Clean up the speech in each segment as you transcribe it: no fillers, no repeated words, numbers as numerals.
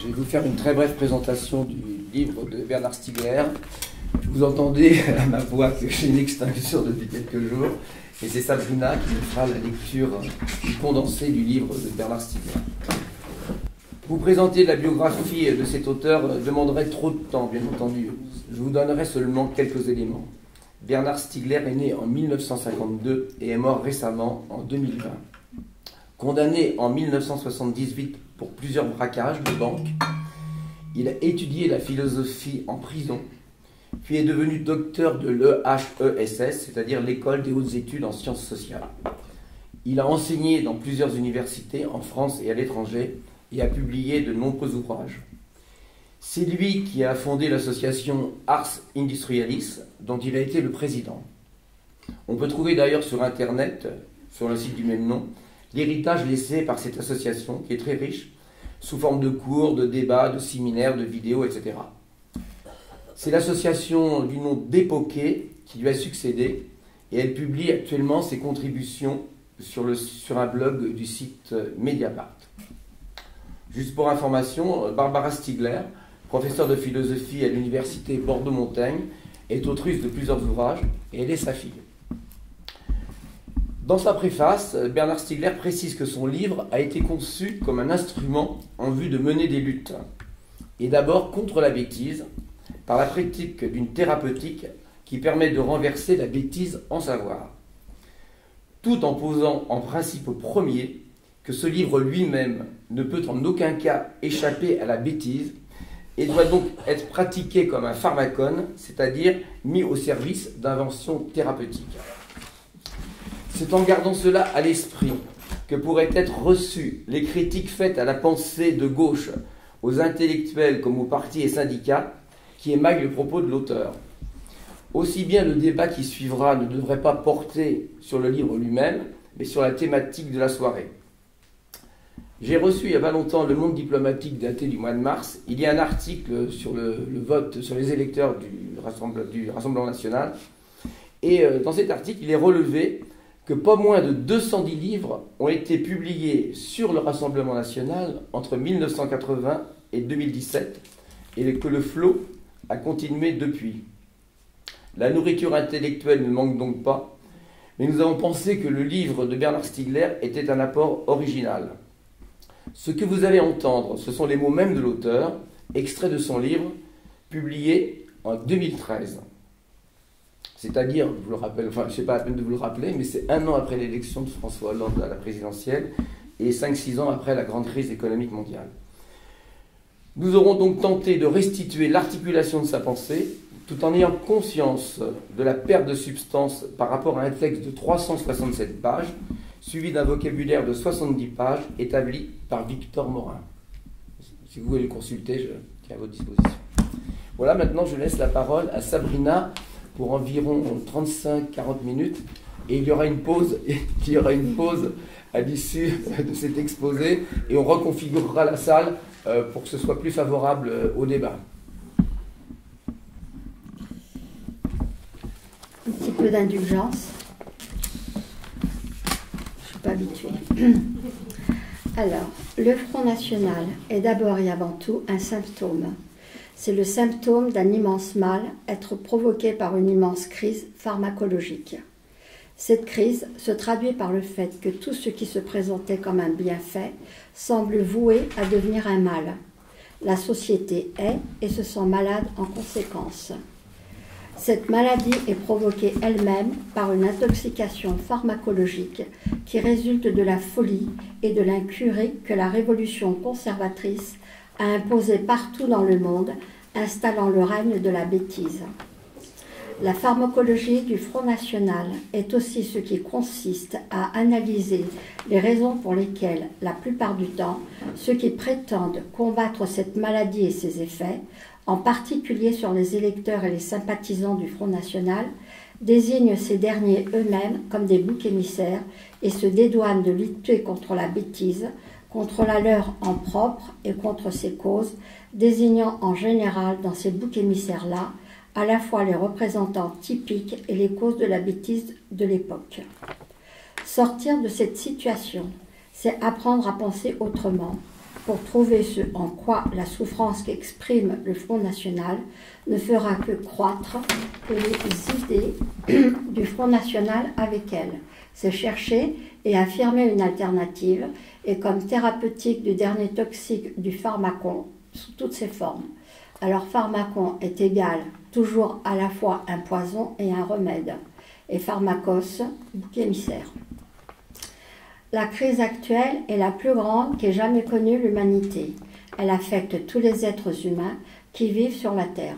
Je vais vous faire une très brève présentation du livre de Bernard Stiegler. Vous entendez à ma voix que j'ai une extinction depuis quelques jours, et c'est Sabrina qui nous fera la lecture condensée du livre de Bernard Stiegler. Vous présenter la biographie de cet auteur demanderait trop de temps, bien entendu. Je vous donnerai seulement quelques éléments. Bernard Stiegler est né en 1952 et est mort récemment en 2020. Condamné en 1978 pour plusieurs braquages de banques, il a étudié la philosophie en prison, puis est devenu docteur de l'EHESS, c'est-à-dire l'École des hautes études en sciences sociales. Il a enseigné dans plusieurs universités en France et à l'étranger et a publié de nombreux ouvrages. C'est lui qui a fondé l'association Ars Industrialis, dont il a été le président. On peut trouver d'ailleurs sur Internet, sur le site du même nom, l'héritage laissé par cette association, qui est très riche, sous forme de cours, de débats, de séminaires, de vidéos, etc. C'est l'association du nom d'Époquet qui lui a succédé, et elle publie actuellement ses contributions sur un blog du site Mediapart. Juste pour information, Barbara Stiegler, professeure de philosophie à l'université Bordeaux-Montaigne, est autrice de plusieurs ouvrages, et elle est sa fille. Dans sa préface, Bernard Stiegler précise que son livre a été conçu comme un instrument en vue de mener des luttes, et d'abord contre la bêtise, par la pratique d'une thérapeutique qui permet de renverser la bêtise en savoir, tout en posant en principe premier que ce livre lui-même ne peut en aucun cas échapper à la bêtise et doit donc être pratiqué comme un pharmacone, c'est-à-dire mis au service d'inventions thérapeutiques. C'est en gardant cela à l'esprit que pourraient être reçues les critiques faites à la pensée de gauche, aux intellectuels comme aux partis et syndicats, qui émaillent le propos de l'auteur. Aussi bien le débat qui suivra ne devrait pas porter sur le livre lui-même, mais sur la thématique de la soirée. J'ai reçu il y a pas longtemps Le Monde diplomatique daté du mois de mars. Il y a un article sur le vote sur les électeurs du Rassemblement national. Et dans cet article, il est relevé que pas moins de 210 livres ont été publiés sur le Rassemblement national entre 1980 et 2017, et que le flot a continué depuis. La nourriture intellectuelle ne manque donc pas, mais nous avons pensé que le livre de Bernard Stiegler était un apport original. Ce que vous allez entendre, ce sont les mots mêmes de l'auteur, extraits de son livre, publié en 2013. C'est-à-dire, je vous le rappelle, enfin, je ne sais pas la peine de vous le rappeler, mais c'est 1 an après l'élection de François Hollande à la présidentielle et 5-6 ans après la grande crise économique mondiale. Nous aurons donc tenté de restituer l'articulation de sa pensée, tout en ayant conscience de la perte de substance par rapport à un texte de 367 pages, suivi d'un vocabulaire de 70 pages, établi par Victor Morin. Si vous voulez le consulter, je tiens à votre disposition. Voilà, maintenant je laisse la parole à Sabrina pour environ 35-40 minutes, et il y aura une pause, à l'issue de cet exposé, et on reconfigurera la salle pour que ce soit plus favorable au débat. Un petit peu d'indulgence. Je ne suis pas habituée. Alors, le Front National est d'abord et avant tout un symptôme. C'est le symptôme d'un immense mal, être provoqué par une immense crise pharmacologique. Cette crise se traduit par le fait que tout ce qui se présentait comme un bienfait semble voué à devenir un mal. La société est et se sent malade en conséquence. Cette maladie est provoquée elle-même par une intoxication pharmacologique qui résulte de la folie et de l'incurie que la révolution conservatrice a imposé partout dans le monde, installant le règne de la bêtise. La pharmacologie du Front National est aussi ce qui consiste à analyser les raisons pour lesquelles, la plupart du temps, ceux qui prétendent combattre cette maladie et ses effets, en particulier sur les électeurs et les sympathisants du Front National, désignent ces derniers eux-mêmes comme des boucs émissaires et se dédouanent de lutter contre la bêtise, contre la leur en propre et contre ses causes, désignant en général dans ces boucs émissaires-là à la fois les représentants typiques et les causes de la bêtise de l'époque. Sortir de cette situation, c'est apprendre à penser autrement, pour trouver ce en quoi la souffrance qu'exprime le Front National ne fera que croître que les idées du Front National avec elle. C'est chercher et affirmer une alternative, et comme thérapeutique du dernier toxique du pharmacon, sous toutes ses formes. Alors pharmacon est égal toujours à la fois un poison et un remède, et pharmacos, bouc émissaire. La crise actuelle est la plus grande qu'ait jamais connue l'humanité. Elle affecte tous les êtres humains qui vivent sur la Terre.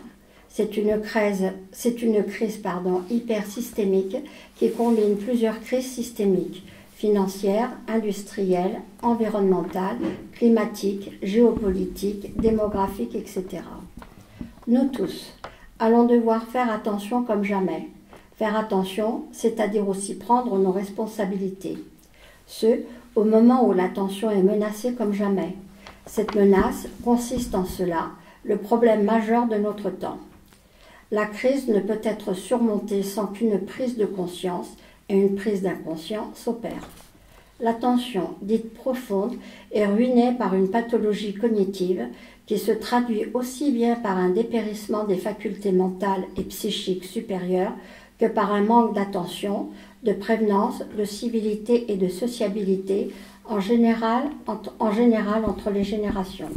C'est une crise hyper systémique qui combine plusieurs crises systémiques, financières, industrielles, environnementales, climatiques, géopolitiques, démographiques, etc. Nous tous allons devoir faire attention comme jamais. Faire attention, c'est-à-dire aussi prendre nos responsabilités. Au moment où l'attention est menacée comme jamais. Cette menace consiste en cela, le problème majeur de notre temps. La crise ne peut être surmontée sans qu'une prise de conscience et une prise d'inconscient s'opèrent. L'attention, dite profonde, est ruinée par une pathologie cognitive qui se traduit aussi bien par un dépérissement des facultés mentales et psychiques supérieures que par un manque d'attention, de prévenance, de civilité et de sociabilité, en général entre les générations.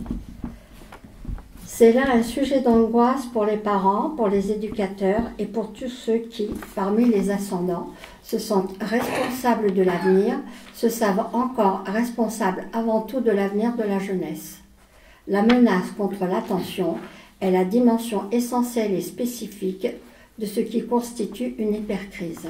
C'est là un sujet d'angoisse pour les parents, pour les éducateurs et pour tous ceux qui, parmi les ascendants, se sentent responsables de l'avenir, se savent encore responsables avant tout de l'avenir de la jeunesse. La menace contre l'attention est la dimension essentielle et spécifique de ce qui constitue une hypercrise.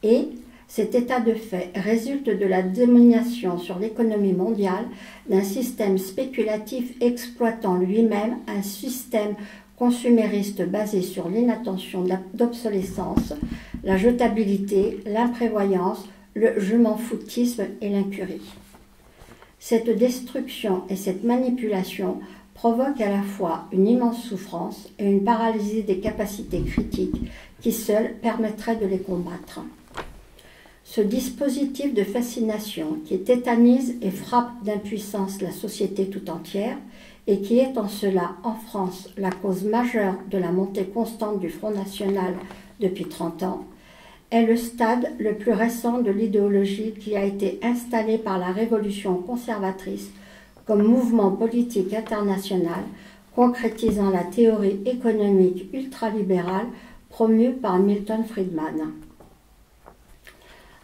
Et cet état de fait résulte de la domination sur l'économie mondiale d'un système spéculatif exploitant lui-même un système consumériste basé sur l'inattention d'obsolescence, la jetabilité, l'imprévoyance, le je m'en foutisme et l'incurie. Cette destruction et cette manipulation provoquent à la fois une immense souffrance et une paralysie des capacités critiques qui seules permettraient de les combattre. Ce dispositif de fascination qui tétanise et frappe d'impuissance la société tout entière et qui est en cela, en France, la cause majeure de la montée constante du Front National depuis 30 ans, est le stade le plus récent de l'idéologie qui a été installée par la révolution conservatrice comme mouvement politique international concrétisant la théorie économique ultralibérale promue par Milton Friedman.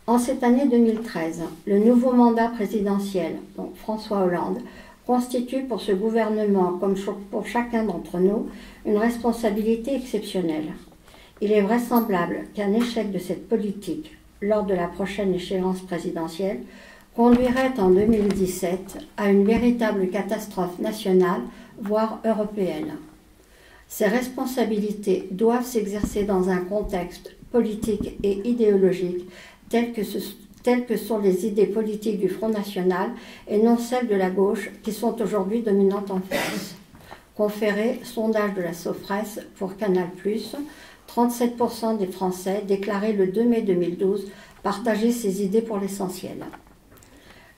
En cette année 2013, le nouveau mandat présidentiel, donc François Hollande, constitue pour ce gouvernement, comme pour chacun d'entre nous, une responsabilité exceptionnelle. Il est vraisemblable qu'un échec de cette politique, lors de la prochaine échéance présidentielle, conduirait en 2017 à une véritable catastrophe nationale, voire européenne. Ces responsabilités doivent s'exercer dans un contexte politique et idéologique telles que sont les idées politiques du Front National et non celles de la gauche qui sont aujourd'hui dominantes en France. Conféré, sondage de la Sofres pour Canal+, 37% des Français déclaraient le 2 mai 2012 partager ces idées pour l'essentiel.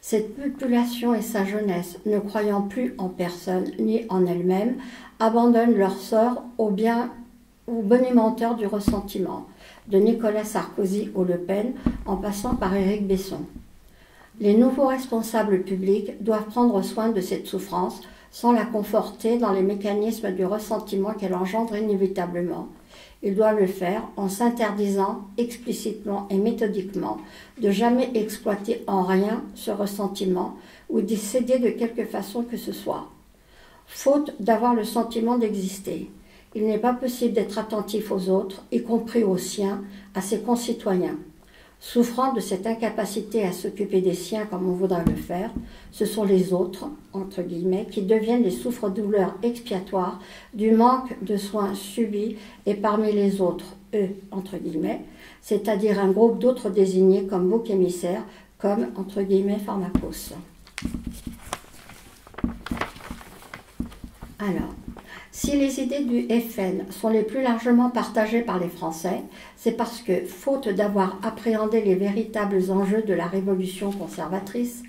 Cette population et sa jeunesse, ne croyant plus en personne ni en elle-même, abandonnent leur sort au bonimenteur du ressentiment, de Nicolas Sarkozy au Le Pen, en passant par Éric Besson. Les nouveaux responsables publics doivent prendre soin de cette souffrance sans la conforter dans les mécanismes du ressentiment qu'elle engendre inévitablement. Ils doivent le faire en s'interdisant explicitement et méthodiquement de jamais exploiter en rien ce ressentiment ou d'y céder de quelque façon que ce soit. Faute d'avoir le sentiment d'exister, il n'est pas possible d'être attentif aux autres, y compris aux siens, à ses concitoyens. Souffrant de cette incapacité à s'occuper des siens comme on voudrait le faire, ce sont les autres, entre guillemets, qui deviennent les souffres-douleurs expiatoires du manque de soins subis et parmi les autres, eux, entre guillemets, c'est-à-dire un groupe d'autres désignés comme bouc émissaires, comme, entre guillemets, pharmacos. Alors, si les idées du FN sont les plus largement partagées par les Français, c'est parce que, faute d'avoir appréhendé les véritables enjeux de la révolution conservatrice,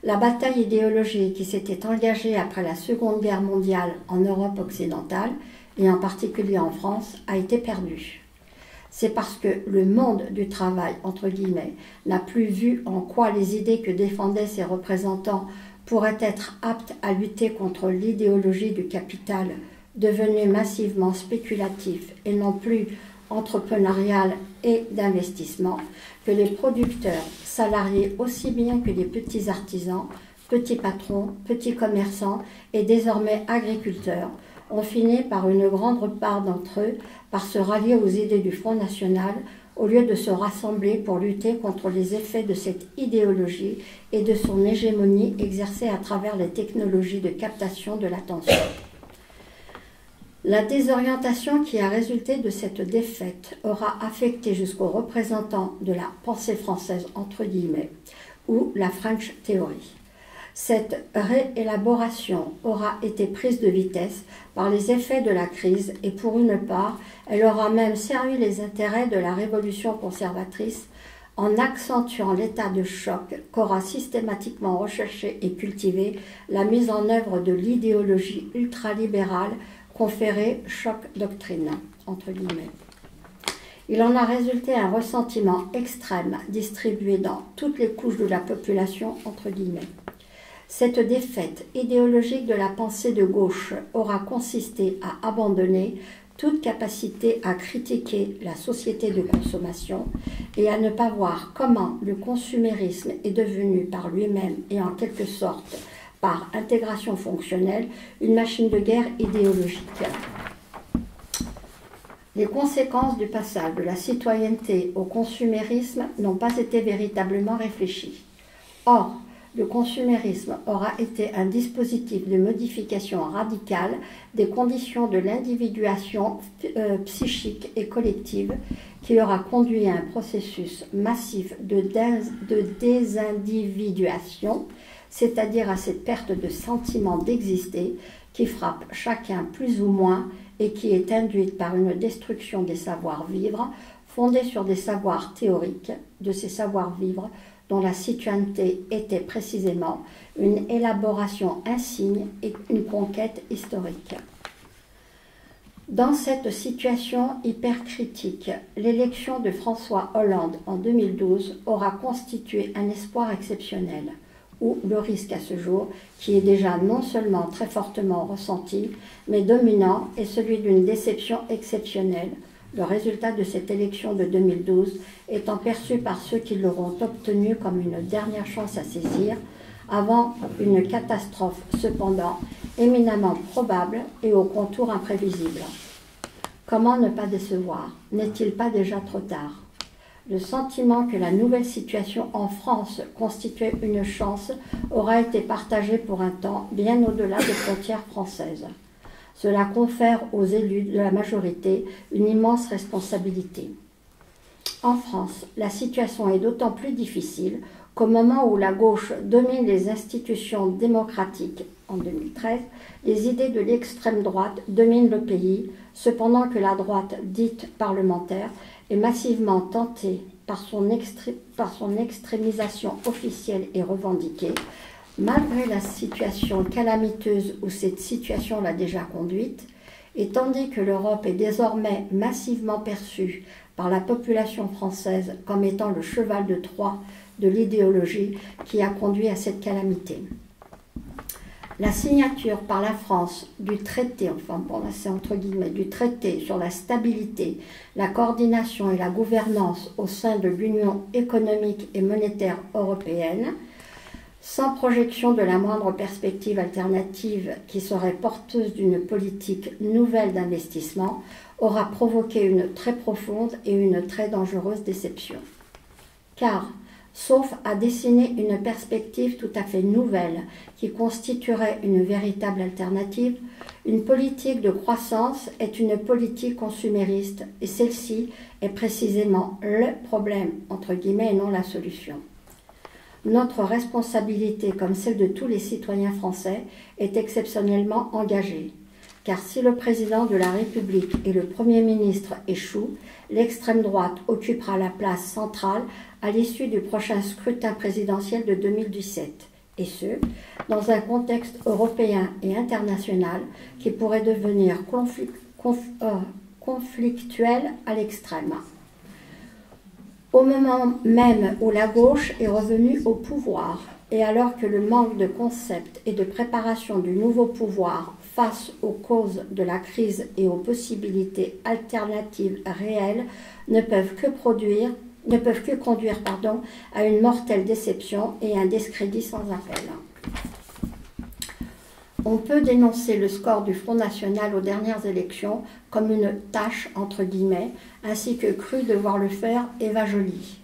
La bataille idéologique qui s'était engagée après la Seconde Guerre mondiale en Europe occidentale, et en particulier en France, a été perdue. C'est parce que le monde du travail, entre guillemets, n'a plus vu en quoi les idées que défendaient ses représentants pourraient être aptes à lutter contre l'idéologie du capital, devenu massivement spéculatif et non plus entrepreneurial et d'investissement, que les producteurs, salariés aussi bien que les petits artisans, petits patrons, petits commerçants et désormais agriculteurs, ont fini par une grande part d'entre eux par se rallier aux idées du Front National au lieu de se rassembler pour lutter contre les effets de cette idéologie et de son hégémonie exercée à travers les technologies de captation de l'attention. La désorientation qui a résulté de cette défaite aura affecté jusqu'aux représentants de la pensée française, entre guillemets, ou la French Theory. Cette réélaboration aura été prise de vitesse par les effets de la crise et pour une part, elle aura même servi les intérêts de la révolution conservatrice en accentuant l'état de choc qu'aura systématiquement recherché et cultivé la mise en œuvre de l'idéologie ultralibérale conférée choc doctrine, entre guillemets. Il en a résulté un ressentiment extrême distribué dans toutes les couches de la population, entre guillemets. Cette défaite idéologique de la pensée de gauche aura consisté à abandonner toute capacité à critiquer la société de consommation et à ne pas voir comment le consumérisme est devenu par lui-même et en quelque sorte par intégration fonctionnelle une machine de guerre idéologique. Les conséquences du passage de la citoyenneté au consumérisme n'ont pas été véritablement réfléchies. Or, le consumérisme aura été un dispositif de modification radicale des conditions de l'individuation psychique et collective qui aura conduit à un processus massif de désindividuation, c'est-à-dire à cette perte de sentiment d'exister qui frappe chacun plus ou moins et qui est induite par une destruction des savoirs-vivre fondée sur des savoirs théoriques, de ces savoirs-vivre dont la citoyenneté était précisément une élaboration insigne et une conquête historique. Dans cette situation hypercritique, l'élection de François Hollande en 2012 aura constitué un espoir exceptionnel, où le risque à ce jour, qui est déjà non seulement très fortement ressenti, mais dominant, est celui d'une déception exceptionnelle, le résultat de cette élection de 2012 étant perçu par ceux qui l'auront obtenu comme une dernière chance à saisir, avant une catastrophe cependant éminemment probable et aux contours imprévisibles. Comment ne pas décevoir? N'est-il pas déjà trop tard? Le sentiment que la nouvelle situation en France constituait une chance aura été partagé pour un temps bien au-delà des frontières françaises. Cela confère aux élus de la majorité une immense responsabilité. En France, la situation est d'autant plus difficile qu'au moment où la gauche domine les institutions démocratiques en 2013, les idées de l'extrême droite dominent le pays, cependant que la droite dite parlementaire est massivement tentée par son extrémisation officielle et revendiquée, malgré la situation calamiteuse où cette situation l'a déjà conduite, et tandis que l'Europe est désormais massivement perçue par la population française comme étant le cheval de Troie de l'idéologie qui a conduit à cette calamité. La signature par la France du traité, enfin bon là c'est entre guillemets, du traité sur la stabilité, la coordination et la gouvernance au sein de l'Union économique et monétaire européenne, sans projection de la moindre perspective alternative qui serait porteuse d'une politique nouvelle d'investissement, aura provoqué une très profonde et une très dangereuse déception. Car, sauf à dessiner une perspective tout à fait nouvelle qui constituerait une véritable alternative, une politique de croissance est une politique consumériste et celle-ci est précisément le problème, entre guillemets, et non la solution. Notre responsabilité, comme celle de tous les citoyens français, est exceptionnellement engagée. Car si le président de la République et le Premier ministre échouent, l'extrême droite occupera la place centrale à l'issue du prochain scrutin présidentiel de 2017. et ce, dans un contexte européen et international qui pourrait devenir conflictuel à l'extrême. Au moment même où la gauche est revenue au pouvoir, et alors que le manque de concept et de préparation du nouveau pouvoir face aux causes de la crise et aux possibilités alternatives réelles ne peuvent que conduire à une mortelle déception et un discrédit sans appel. On peut dénoncer le score du Front National aux dernières élections comme une tâche entre guillemets, ainsi que cru devoir le faire Eva Joly.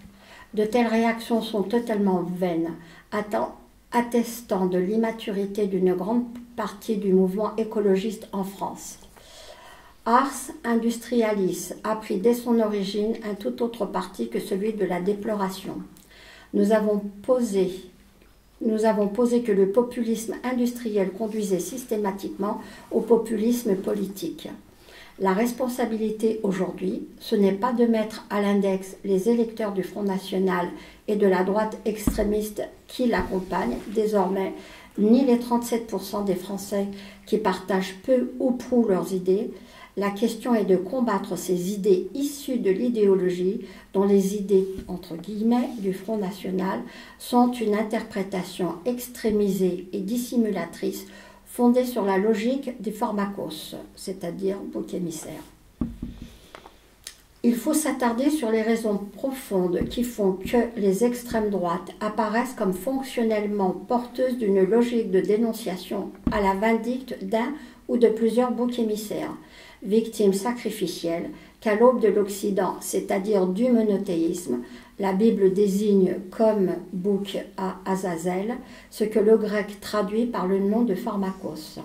De telles réactions sont totalement vaines, attestant de l'immaturité d'une grande partie du mouvement écologiste en France. Ars Industrialis a pris dès son origine un tout autre parti que celui de la déploration. Nous avons posé que le populisme industriel conduisait systématiquement au populisme politique. La responsabilité aujourd'hui, ce n'est pas de mettre à l'index les électeurs du Front National et de la droite extrémiste qui l'accompagnent désormais, ni les 37% des Français qui partagent peu ou prou leurs idées. La question est de combattre ces idées issues de l'idéologie dont les idées, entre guillemets, du Front National sont une interprétation extrémisée et dissimulatrice fondée sur la logique des pharmacos, c'est-à-dire bouc émissaire. Il faut s'attarder sur les raisons profondes qui font que les extrêmes droites apparaissent comme fonctionnellement porteuses d'une logique de dénonciation à la vindicte d'un ou de plusieurs boucs émissaires, victimes sacrificielles qu'à l'aube de l'Occident, c'est-à-dire du monothéisme, la Bible désigne comme bouc à Azazel, ce que le grec traduit par le nom de pharmakos.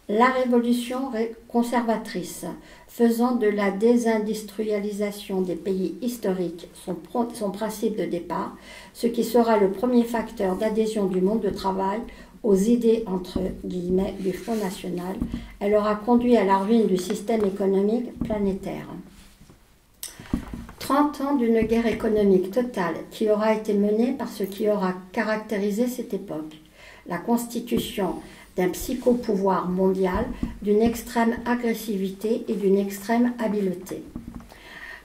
La révolution conservatrice, faisant de la désindustrialisation des pays historiques son principe de départ, ce qui sera le premier facteur d'adhésion du monde du travail aux idées entre guillemets du Front National, elle aura conduit à la ruine du système économique planétaire. 30 ans d'une guerre économique totale qui aura été menée par ce qui aura caractérisé cette époque, la constitution d'un psychopouvoir mondial, d'une extrême agressivité et d'une extrême habileté.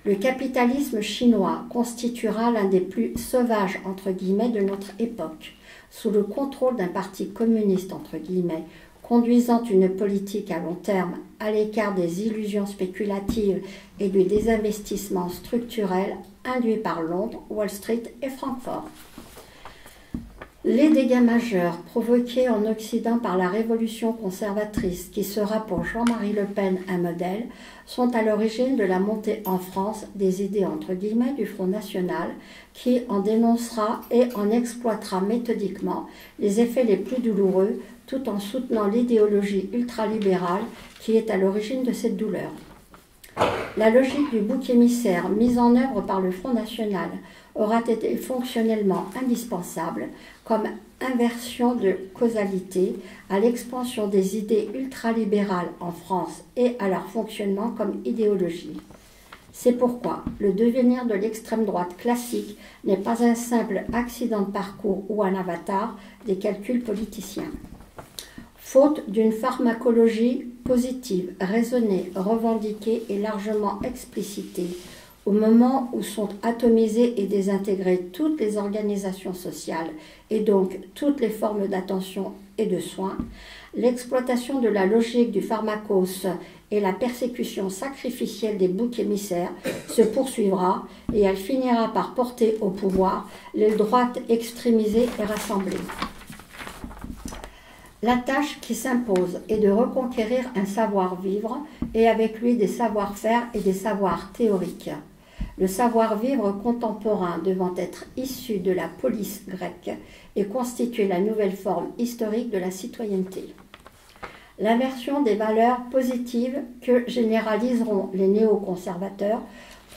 Le capitalisme chinois constituera l'un des plus sauvages entre guillemets de notre époque, sous le contrôle d'un parti communiste entre guillemets, conduisant une politique à long terme à l'écart des illusions spéculatives et du désinvestissement structurel induit par Londres, Wall Street et Francfort. Les dégâts majeurs provoqués en Occident par la révolution conservatrice, qui sera pour Jean-Marie Le Pen un modèle, sont à l'origine de la montée en France des idées entre guillemets du Front National, qui en dénoncera et en exploitera méthodiquement les effets les plus douloureux, tout en soutenant l'idéologie ultralibérale qui est à l'origine de cette douleur. La logique du bouc émissaire mise en œuvre par le Front National aura été fonctionnellement indispensable comme inversion de causalité à l'expansion des idées ultralibérales en France et à leur fonctionnement comme idéologie. C'est pourquoi le devenir de l'extrême droite classique n'est pas un simple accident de parcours ou un avatar des calculs politiciens. Faute d'une pharmacologie positive, raisonnée, revendiquée et largement explicitée, au moment où sont atomisées et désintégrées toutes les organisations sociales et donc toutes les formes d'attention et de soins, l'exploitation de la logique du pharmacos et la persécution sacrificielle des boucs émissaires se poursuivra et elle finira par porter au pouvoir les droites extrémisées et rassemblées. La tâche qui s'impose est de reconquérir un savoir-vivre et avec lui des savoir-faire et des savoirs théoriques. Le savoir-vivre contemporain devant être issu de la polis grecque et constituer la nouvelle forme historique de la citoyenneté. L'inversion des valeurs positives que généraliseront les néoconservateurs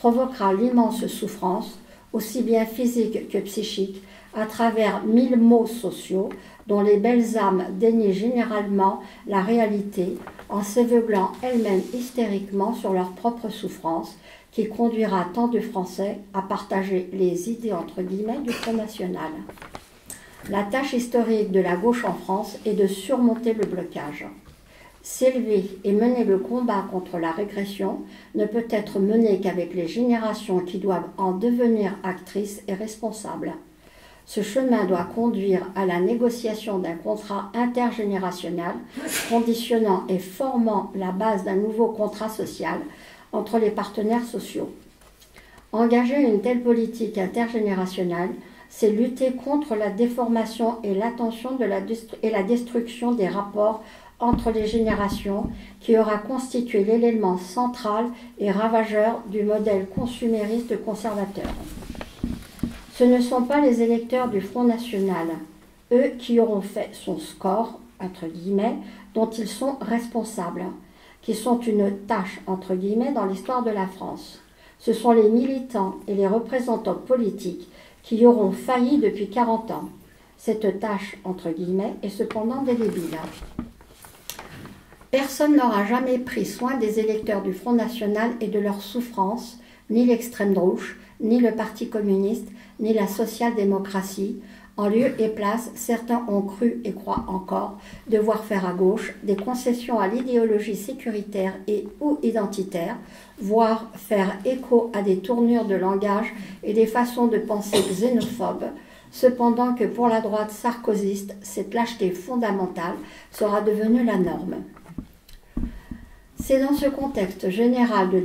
provoquera l'immense souffrance, aussi bien physique que psychique, à travers 1000 maux sociaux dont les belles âmes dénient généralement la réalité en s'aveuglant elles-mêmes hystériquement sur leur propre souffrance qui conduira tant de Français à partager les idées entre guillemets du Front National. La tâche historique de la gauche en France est de surmonter le blocage. S'élever et mener le combat contre la régression ne peut être mené qu'avec les générations qui doivent en devenir actrices et responsables. Ce chemin doit conduire à la négociation d'un contrat intergénérationnel, conditionnant et formant la base d'un nouveau contrat social entre les partenaires sociaux. Engager une telle politique intergénérationnelle, c'est lutter contre la déformation et l'attention et la destruction des rapports entre les générations qui aura constitué l'élément central et ravageur du modèle consumériste conservateur. Ce ne sont pas les électeurs du Front National, eux qui auront fait son score, entre guillemets, dont ils sont responsables, qui sont une tâche, entre guillemets, dans l'histoire de la France. Ce sont les militants et les représentants politiques qui y auront failli depuis 40 ans. Cette tâche, entre guillemets, est cependant indélébile. Personne n'aura jamais pris soin des électeurs du Front National et de leurs souffrances, ni l'extrême droite, ni le Parti communiste, ni la social-démocratie. En lieu et place, certains ont cru et croient encore devoir faire à gauche des concessions à l'idéologie sécuritaire et ou identitaire, voire faire écho à des tournures de langage et des façons de penser xénophobes, cependant que pour la droite sarkozyste, cette lâcheté fondamentale sera devenue la norme. C'est dans ce contexte général de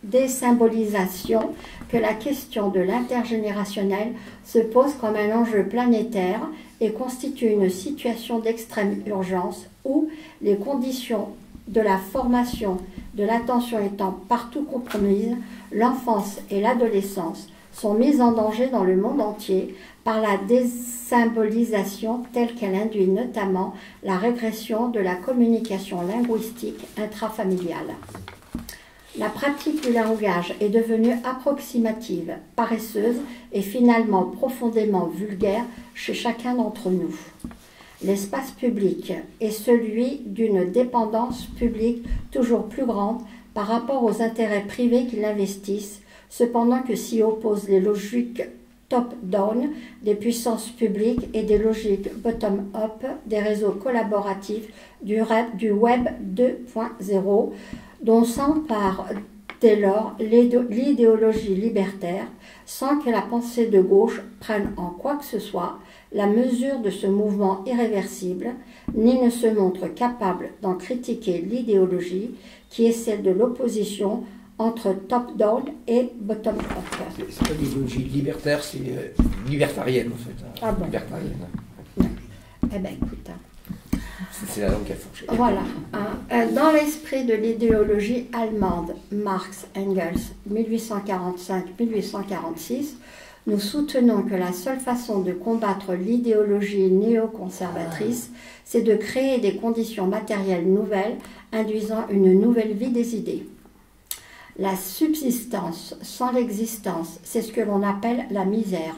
désymbolisation que la question de l'intergénérationnel se pose comme un enjeu planétaire et constitue une situation d'extrême urgence où les conditions de la formation, de l'attention étant partout compromises, l'enfance et l'adolescence sont mises en danger dans le monde entier par la désymbolisation telle qu'elle induit notamment la régression de la communication linguistique intrafamiliale. La pratique du langage est devenue approximative, paresseuse et finalement profondément vulgaire chez chacun d'entre nous. L'espace public est celui d'une dépendance publique toujours plus grande par rapport aux intérêts privés qui l'investissent, cependant que s'y opposent les logiques top-down des puissances publiques et des logiques bottom-up des réseaux collaboratifs du Web 2.0, dont s'empare dès lors l'idéologie libertaire, sans que la pensée de gauche prenne en quoi que ce soit la mesure de ce mouvement irréversible, ni ne se montre capable d'en critiquer l'idéologie qui est celle de l'opposition entre top-down et bottom-up. C'est pas l'idéologie libertaire, c'est libertarienne en fait. Ah bon. Libertarienne. Eh bien écoute. C'est la langue qui a fourché. Voilà. Dans l'esprit de l'idéologie allemande, Marx, Engels, 1845-1846, nous soutenons que la seule façon de combattre l'idéologie néoconservatrice, c'est de créer des conditions matérielles nouvelles induisant une nouvelle vie des idées. La subsistance sans l'existence, c'est ce que l'on appelle la misère.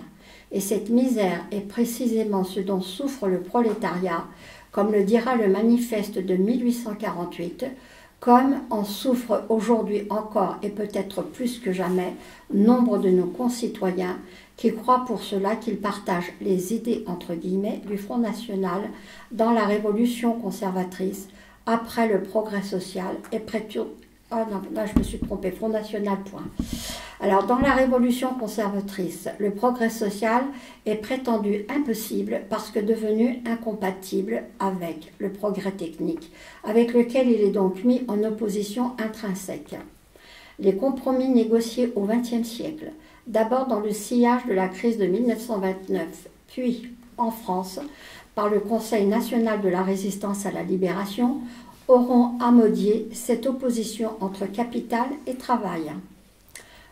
Et cette misère est précisément ce dont souffre le prolétariat, comme le dira le manifeste de 1848, comme en souffrent aujourd'hui encore et peut-être plus que jamais nombre de nos concitoyens qui croient pour cela qu'ils partagent les idées entre guillemets du Front National dans la révolution conservatrice après le progrès social et ah non, là je me suis trompée, Front National, point. Alors, dans la révolution conservatrice, le progrès social est prétendu impossible parce que devenu incompatible avec le progrès technique, avec lequel il est donc mis en opposition intrinsèque. Les compromis négociés au XXe siècle, d'abord dans le sillage de la crise de 1929, puis en France, par le Conseil national de la résistance à la libération, auront amodié cette opposition entre capital et travail.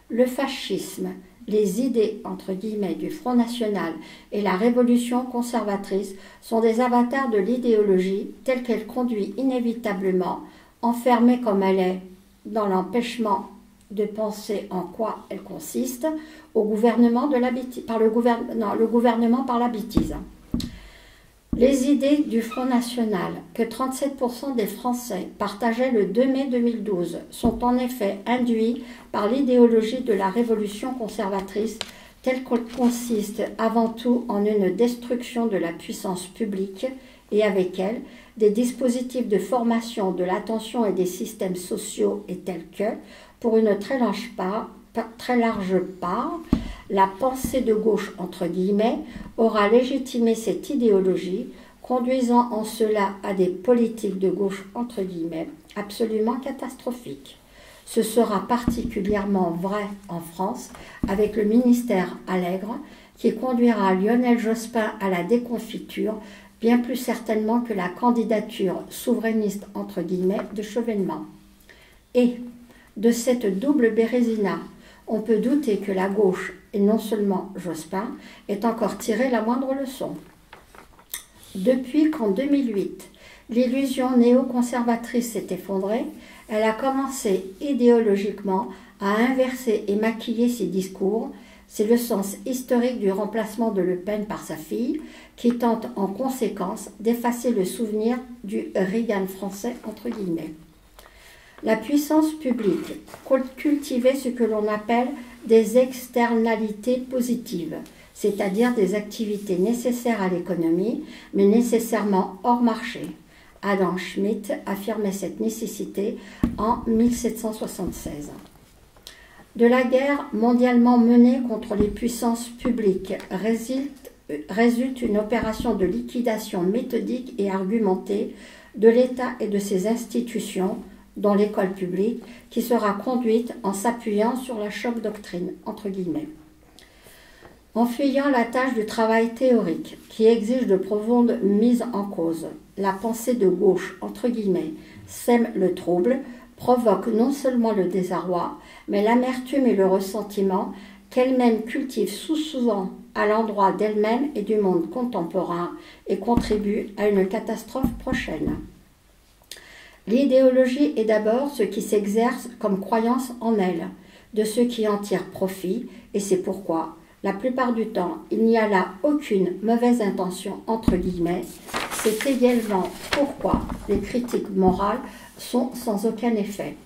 Le fascisme, les idées entre guillemets du Front National et la révolution conservatrice sont des avatars de l'idéologie telle qu'elle conduit inévitablement, enfermée comme elle est dans l'empêchement de penser en quoi elle consiste, au gouvernement le gouvernement par la bêtise. Les idées du Front National, que 37% des Français partageaient le 2 mai 2012, sont en effet induits par l'idéologie de la révolution conservatrice, tel qu'il consiste avant tout en une destruction de la puissance publique et avec elle des dispositifs de formation de l'attention et des systèmes sociaux et tels que, pour une très large part, la pensée de gauche, entre guillemets, aura légitimé cette idéologie, conduisant en cela à des politiques de gauche, entre guillemets, absolument catastrophiques. Ce sera particulièrement vrai en France avec le ministère Allègre qui conduira Lionel Jospin à la déconfiture bien plus certainement que la candidature souverainiste entre guillemets de Chevènement. Et de cette double bérésina, on peut douter que la gauche, et non seulement Jospin, ait encore tiré la moindre leçon. Depuis qu'en 2008, l'illusion néoconservatrice s'est effondrée, elle a commencé idéologiquement à inverser et maquiller ses discours. C'est le sens historique du remplacement de Le Pen par sa fille, qui tente en conséquence d'effacer le souvenir du Reagan français, entre guillemets. La puissance publique cultivait ce que l'on appelle des externalités positives, c'est-à-dire des activités nécessaires à l'économie, mais nécessairement hors marché. Adam Smith affirmait cette nécessité en 1776. De la guerre mondialement menée contre les puissances publiques résulte une opération de liquidation méthodique et argumentée de l'État et de ses institutions, dont l'école publique, qui sera conduite en s'appuyant sur la choc doctrine, entre guillemets. En fuyant la tâche du travail théorique, qui exige de profondes mises en cause, la pensée de gauche, entre guillemets, sème le trouble, provoque non seulement le désarroi, mais l'amertume et le ressentiment qu'elle-même cultive souvent à l'endroit d'elle-même et du monde contemporain et contribue à une catastrophe prochaine. L'idéologie est d'abord ce qui s'exerce comme croyance en elle, de ceux qui en tirent profit, et c'est pourquoi, la plupart du temps, il n'y a là aucune mauvaise intention, entre guillemets. C'est également pourquoi les critiques morales sont sans aucun effet.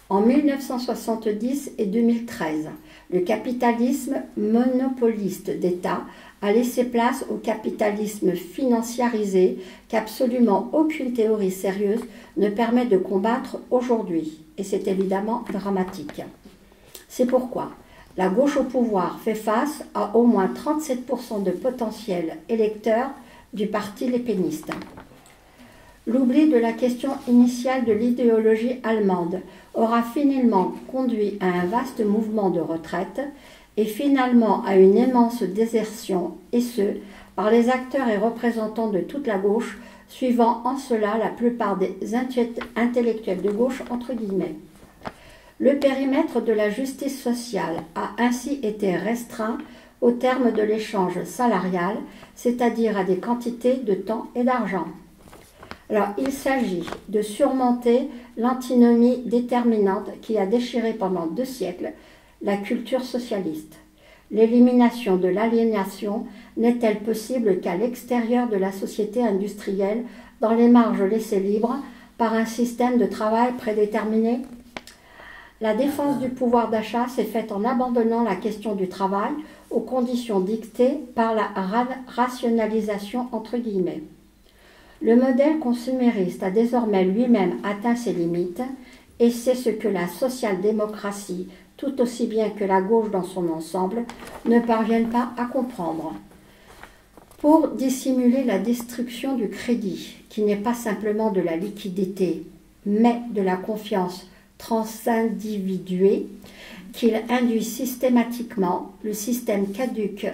En 1970 et 2013, le capitalisme monopoliste d'État a laissé place au capitalisme financiarisé qu'absolument aucune théorie sérieuse ne permet de combattre aujourd'hui. Et c'est évidemment dramatique. C'est pourquoi la gauche au pouvoir fait face à au moins 37% de potentiels électeurs du parti lépéniste. L'oubli de la question initiale de l'idéologie allemande aura finalement conduit à un vaste mouvement de retraite et finalement à une immense désertion, et ce, par les acteurs et représentants de toute la gauche, suivant en cela la plupart des intellectuels de gauche, entre guillemets. Le périmètre de la justice sociale a ainsi été restreint au terme de l'échange salarial, c'est-à-dire à des quantités de temps et d'argent. Alors, il s'agit de surmonter l'antinomie déterminante qui a déchiré pendant 2 siècles la culture socialiste. L'élimination de l'aliénation n'est-elle possible qu'à l'extérieur de la société industrielle, dans les marges laissées libres par un système de travail prédéterminé ? La défense du pouvoir d'achat s'est faite en abandonnant la question du travail aux conditions dictées par la rationalisation entre guillemets. Le modèle consumériste a désormais lui-même atteint ses limites et c'est ce que la social-démocratie, tout aussi bien que la gauche dans son ensemble, ne parviennent pas à comprendre. Pour dissimuler la destruction du crédit, qui n'est pas simplement de la liquidité, mais de la confiance transindividuée, qu'il induit systématiquement, le système caduque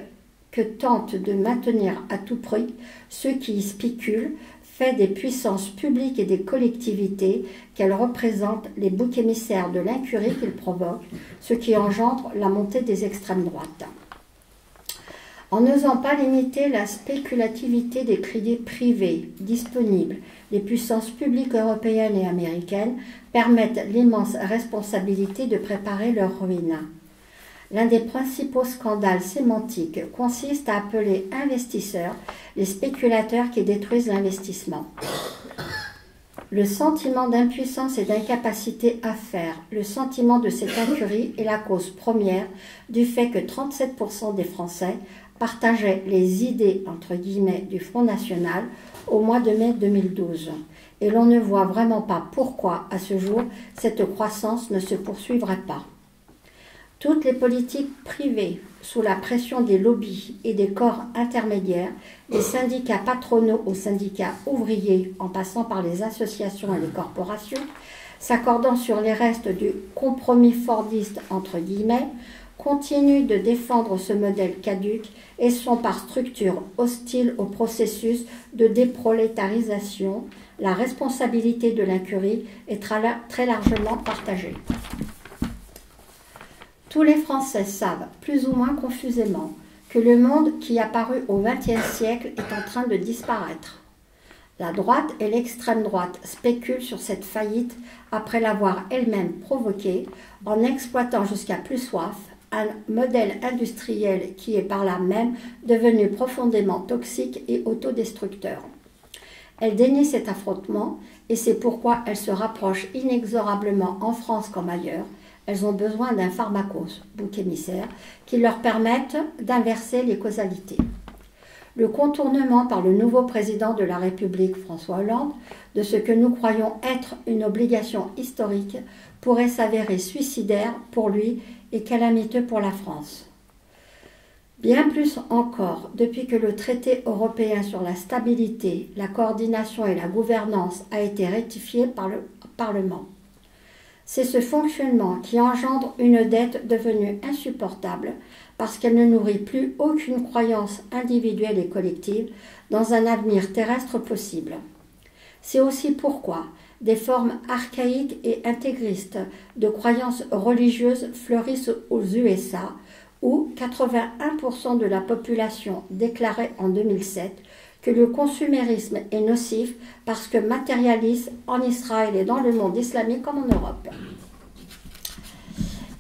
que tentent de maintenir à tout prix ceux qui y spéculent, fait des puissances publiques et des collectivités qu'elles représentent les boucs émissaires de l'incurie qu'ils provoquent, ce qui engendre la montée des extrêmes droites. En n'osant pas limiter la spéculativité des crédits privés disponibles, les puissances publiques européennes et américaines permettent l'immense responsabilité de préparer leur ruine. L'un des principaux scandales sémantiques consiste à appeler investisseurs les spéculateurs qui détruisent l'investissement. Le sentiment d'impuissance et d'incapacité à faire, le sentiment de cette incurie est la cause première du fait que 37% des Français partageaient les idées entre guillemets du Front National au mois de mai 2012. Et l'on ne voit vraiment pas pourquoi, à ce jour, cette croissance ne se poursuivrait pas. Toutes les politiques privées, sous la pression des lobbies et des corps intermédiaires, des syndicats patronaux aux syndicats ouvriers, en passant par les associations et les corporations, s'accordant sur les restes du compromis fordiste entre guillemets, continuent de défendre ce modèle caduc et sont par structure hostiles au processus de déprolétarisation. La responsabilité de l'incurie est très largement partagée. Tous les Français savent, plus ou moins confusément, que le monde qui apparut au XXe siècle est en train de disparaître. La droite et l'extrême droite spéculent sur cette faillite après l'avoir elle-même provoquée en exploitant jusqu'à plus soif un modèle industriel qui est par là même devenu profondément toxique et autodestructeur. Elle dénie cet affrontement et c'est pourquoi elle se rapproche inexorablement en France comme ailleurs. Elles ont besoin d'un pharmacos, bouc émissaire, qui leur permette d'inverser les causalités. Le contournement par le nouveau président de la République, François Hollande, de ce que nous croyons être une obligation historique pourrait s'avérer suicidaire pour lui et calamiteux pour la France. Bien plus encore, depuis que le traité européen sur la stabilité, la coordination et la gouvernance a été rectifié par le Parlement. C'est ce fonctionnement qui engendre une dette devenue insupportable parce qu'elle ne nourrit plus aucune croyance individuelle et collective dans un avenir terrestre possible. C'est aussi pourquoi des formes archaïques et intégristes de croyances religieuses fleurissent aux USA, où 81% de la population déclarait en 2007 que le consumérisme est nocif parce que matérialiste en Israël et dans le monde islamique comme en Europe.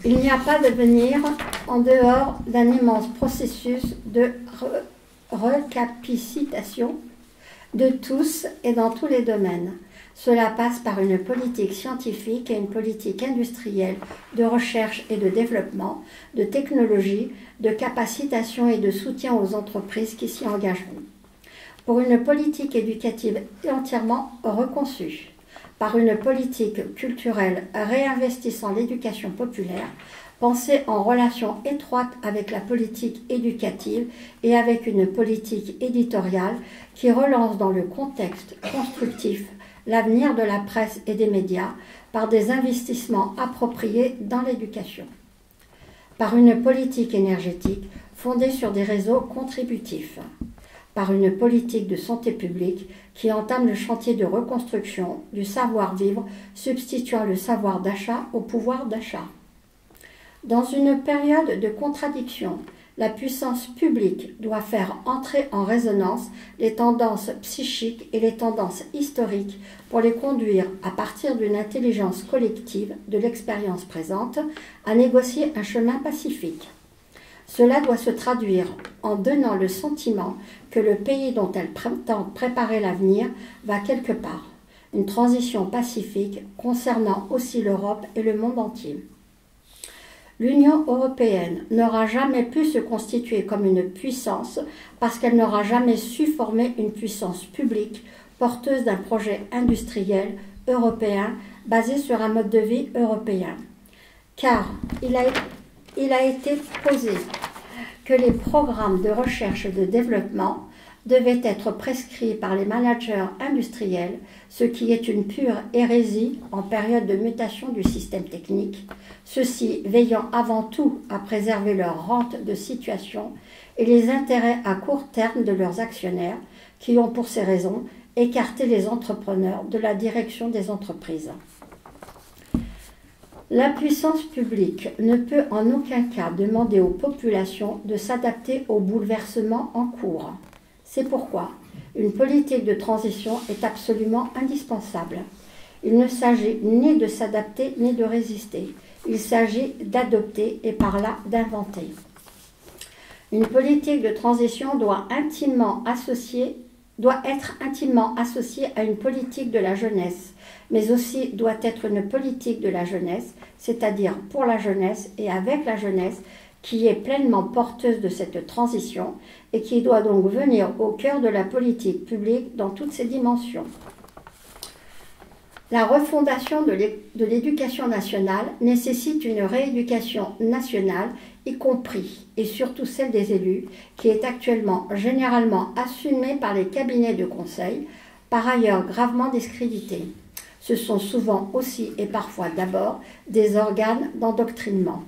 Il n'y a pas d'avenir en dehors d'un immense processus de recapacitation de tous et dans tous les domaines. Cela passe par une politique scientifique et une politique industrielle de recherche et de développement, de technologie, de capacitation et de soutien aux entreprises qui s'y engageront. Pour une politique éducative entièrement reconçue, par une politique culturelle réinvestissant l'éducation populaire, pensée en relation étroite avec la politique éducative et avec une politique éditoriale qui relance dans le contexte constructif l'avenir de la presse et des médias par des investissements appropriés dans l'éducation. Par une politique énergétique fondée sur des réseaux contributifs. Par une politique de santé publique qui entame le chantier de reconstruction du savoir-vivre, substituant le savoir d'achat au pouvoir d'achat. Dans une période de contradiction, la puissance publique doit faire entrer en résonance les tendances psychiques et les tendances historiques pour les conduire, à partir d'une intelligence collective de l'expérience présente, à négocier un chemin pacifique. Cela doit se traduire en donnant le sentiment que le pays dont elle tente préparer l'avenir va quelque part, une transition pacifique concernant aussi l'Europe et le monde entier. L'Union européenne n'aura jamais pu se constituer comme une puissance parce qu'elle n'aura jamais su former une puissance publique porteuse d'un projet industriel européen basé sur un mode de vie européen. Car il a été posé que les programmes de recherche et de développement devaient être prescrits par les managers industriels, ce qui est une pure hérésie en période de mutation du système technique, ceux-ci veillant avant tout à préserver leur rente de situation et les intérêts à court terme de leurs actionnaires, qui ont pour ces raisons écarté les entrepreneurs de la direction des entreprises. La puissance publique ne peut en aucun cas demander aux populations de s'adapter aux bouleversements en cours. C'est pourquoi une politique de transition est absolument indispensable. Il ne s'agit ni de s'adapter ni de résister. Il s'agit d'adopter et par là d'inventer. Une politique de transition doit intimement associer doit être intimement associée à une politique de la jeunesse, mais aussi doit être une politique de la jeunesse, c'est-à-dire pour la jeunesse et avec la jeunesse, qui est pleinement porteuse de cette transition et qui doit donc venir au cœur de la politique publique dans toutes ses dimensions. La refondation de l'éducation nationale nécessite une rééducation nationale, y compris et surtout celle des élus, qui est actuellement généralement assumée par les cabinets de conseil, par ailleurs gravement discrédités. Ce sont souvent aussi et parfois d'abord des organes d'endoctrinement.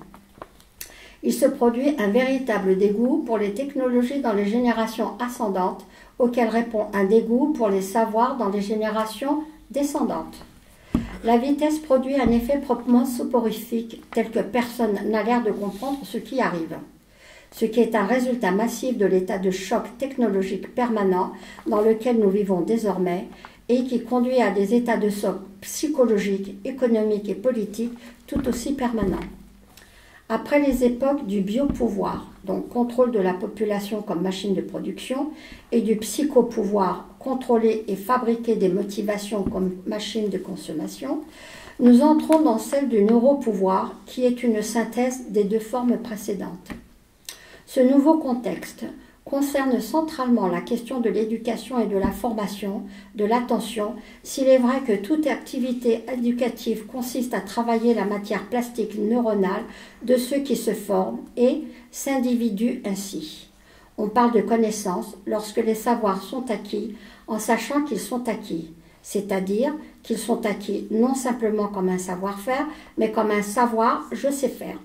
Il se produit un véritable dégoût pour les technologies dans les générations ascendantes, auquel répond un dégoût pour les savoirs dans les générations descendantes. La vitesse produit un effet proprement soporifique, tel que personne n'a l'air de comprendre ce qui arrive. Ce qui est un résultat massif de l'état de choc technologique permanent dans lequel nous vivons désormais et qui conduit à des états de choc psychologiques, économiques et politiques tout aussi permanents. Après les époques du biopouvoir, donc contrôle de la population comme machine de production, et du psychopouvoir, contrôler et fabriquer des motivations comme machine de consommation, nous entrons dans celle du neuropouvoir, qui est une synthèse des deux formes précédentes. Ce nouveau contexte concerne centralement la question de l'éducation et de la formation, de l'attention, s'il est vrai que toute activité éducative consiste à travailler la matière plastique neuronale de ceux qui se forment et s'individuent ainsi. On parle de connaissance lorsque les savoirs sont acquis en sachant qu'ils sont acquis, c'est-à-dire qu'ils sont acquis non simplement comme un savoir-faire, mais comme un savoir « je sais faire »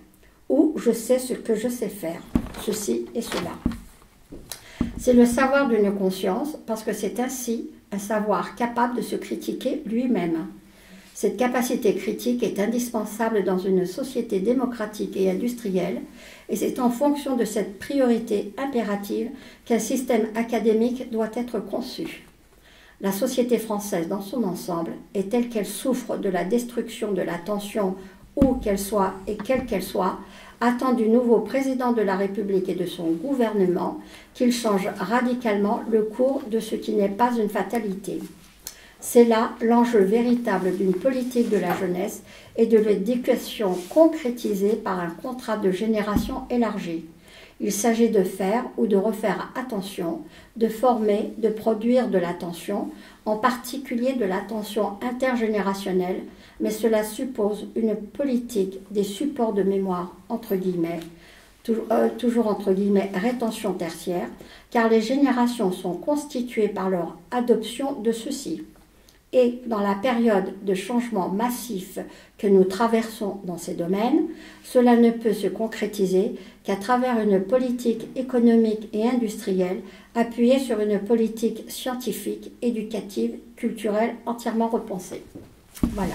ou « je sais ce que je sais faire », ceci et cela. C'est le savoir d'une conscience parce que c'est ainsi un savoir capable de se critiquer lui-même. Cette capacité critique est indispensable dans une société démocratique et industrielle et c'est en fonction de cette priorité impérative qu'un système académique doit être conçu. La société française dans son ensemble est telle qu'elle souffre de la destruction de l'attention où qu'elle soit et quelle qu'elle soit, attend du nouveau président de la République et de son gouvernement qu'il change radicalement le cours de ce qui n'est pas une fatalité. C'est là l'enjeu véritable d'une politique de la jeunesse et de l'éducation concrétisée par un contrat de génération élargi. Il s'agit de faire ou de refaire attention, de former, de produire de l'attention, en particulier de l'attention intergénérationnelle, mais cela suppose une politique des supports de mémoire, entre guillemets, toujours entre guillemets, rétention tertiaire, car les générations sont constituées par leur adoption de ceux-ci. Et dans la période de changement massif que nous traversons dans ces domaines, cela ne peut se concrétiser qu'à travers une politique économique et industrielle appuyée sur une politique scientifique, éducative, culturelle entièrement repensée. Voilà.